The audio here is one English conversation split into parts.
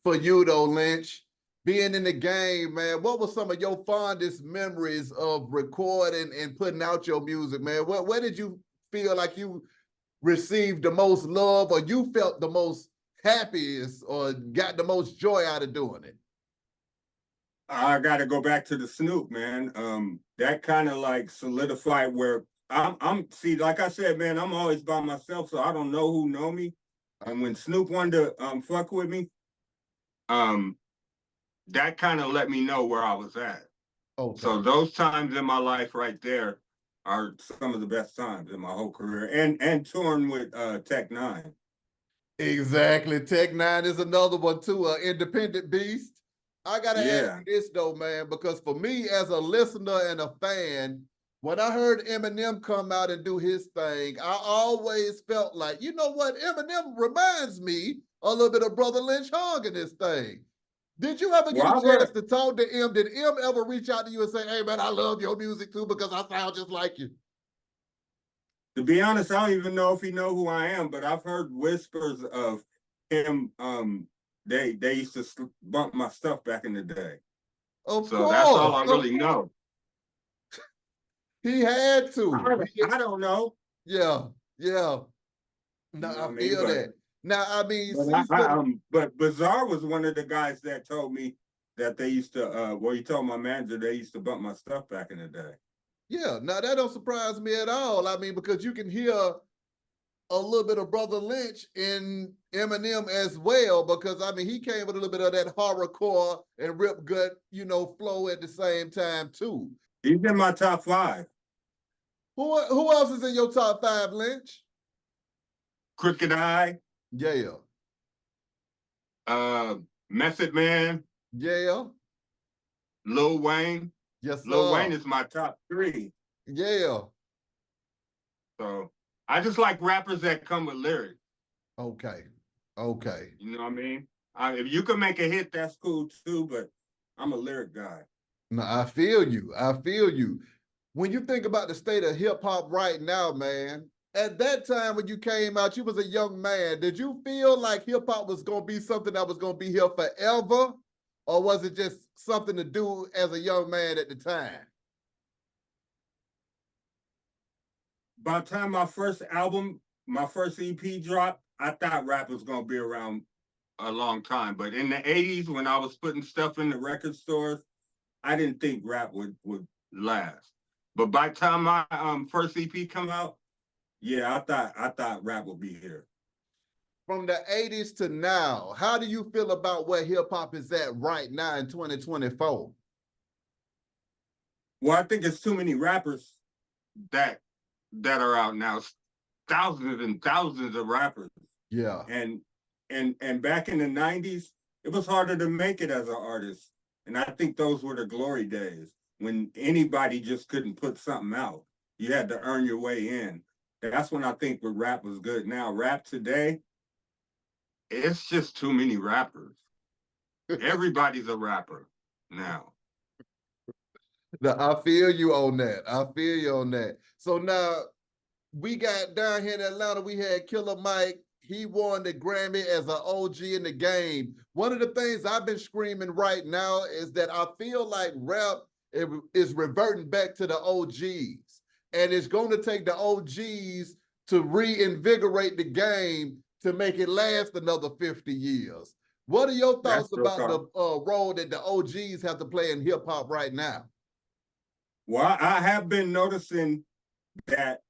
for you though, Lynch. Being in the game, man, what were some of your fondest memories of recording and putting out your music, man? Where did you feel like you received the most love, or you felt the most happiest, or got the most joy out of doing it? I got to go back to the Snoop, man. That kind of like solidified where I'm. See, like I said, man, I'm always by myself, so I don't know who know me. And when Snoop wanted to fuck with me, um, that kind of let me know where I was at. Okay. So those times in my life right there are some of the best times in my whole career, and touring with Tech Nine. Exactly. Tech Nine is another one too, an independent beast. I gotta ask you this though, man, because for me as a listener and a fan, when I heard Eminem come out and do his thing, I always felt like, you know what, Eminem reminds me a little bit of Brotha Lynch Hung in this thing. Did you ever get a chance to talk to M? Did M ever reach out to you and say, hey man, I love your music too because I sound just like you? To be honest, I don't even know if he know who I am, but I've heard whispers of him. They used to bump my stuff back in the day. Of so course. That's all I really know. He had to. I don't know. Yeah. No, You know I feel that. Now, I mean, but Bizarre was one of the guys that told me that they used to. Well, he told my manager they used to bump my stuff back in the day. Yeah, now that don't surprise me at all. I mean, because you can hear a little bit of Brotha Lynch in Eminem as well, because I mean, he came with a little bit of that horrorcore and rip gut, flow at the same time too. He's in my top 5. Who else is in your top 5, Lynch? Crooked Eye. Yeah. Method Man. Yeah. Lil Wayne. Yes, sir. Lil Wayne is my top 3. Yeah. So I just like rappers that come with lyrics. Okay. You know what I mean? If you can make a hit, that's cool too, but I'm a lyric guy. No, I feel you. When you think about the state of hip hop right now, man, at that time when you came out, you was a young man. Did you feel like hip hop was going to be something that was going to be here forever? Or was it just something to do as a young man at the time? By the time my first album, my first EP dropped, I thought rap was going to be around a long time. But in the 80s, when I was putting stuff in the record stores, I didn't think rap would last. But by the time my first EP come out, yeah, I thought rap would be here. From the 80s to now, how do you feel about where hip hop is at right now in 2024? Well, I think it's too many rappers that are out now. Thousands and thousands of rappers. Yeah. And back in the 90s, it was harder to make it as an artist. And I think those were the glory days when anybody just couldn't put something out. You had to earn your way in. That's when I think where rap was good. Now, rap today, it's just too many rappers. Everybody's a rapper now. I feel you on that. So now we got down here in Atlanta, we had Killer Mike. He won the Grammy as an OG in the game. One of the things I've been screaming right now is that I feel like rap is reverting back to the OGs. And it's going to take the OGs to reinvigorate the game to make it last another 50 years. What are your thoughts about the role that the OGs have to play in hip hop right now? Well, I have been noticing that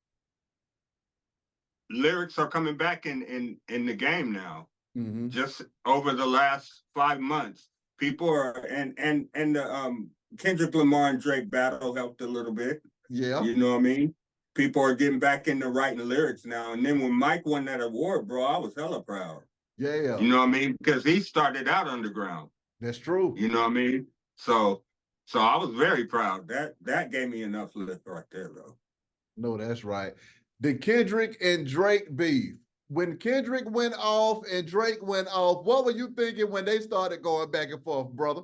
lyrics are coming back in the game now. Mm-hmm. Just over the last 5 months, people are and the Kendrick Lamar and Drake battle helped a little bit. Yeah, you know what I mean. People are getting back into writing lyrics now. And then when Mike won that award, bro, I was hella proud. Yeah, you know what I mean, because he started out underground. That's true. You know what I mean. So I was very proud. That gave me enough lift right there, though. No, that's right. The Kendrick and Drake beef. When Kendrick went off and Drake went off, what were you thinking when they started going back and forth, brother?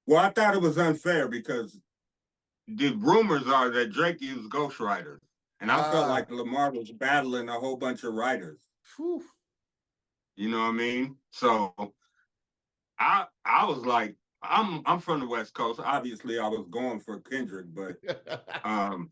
Well, I thought it was unfair because the rumors are that Drake used ghostwriters. And I felt like Lamar was battling a whole bunch of writers. Whew. You know what I mean? So I was like, I'm from the West Coast. Obviously, I was going for Kendrick, but um,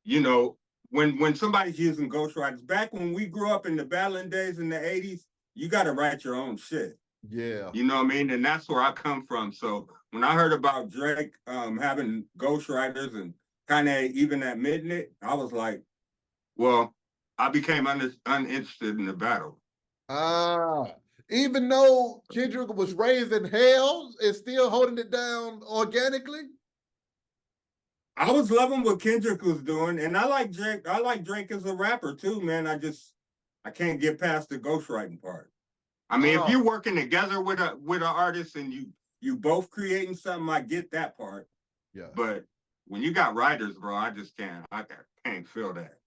you know, when somebody's using ghostwriters, back when we grew up in the battling days in the 80s, you gotta write your own shit. Yeah. You know what I mean? And that's where I come from. So when I heard about Drake having ghostwriters and kind of even admitting it, I was like, well, I became uninterested in the battle. Ah, even though Kendrick was raising hell, is still holding it down organically. I was loving what Kendrick was doing, and I like Drake. I like Drake as a rapper too, man. I can't get past the ghostwriting part. I mean, if you're Oh, working together with an artist and you both creating something, I get that part. yeah. But when you got writers, bro, I can't feel that.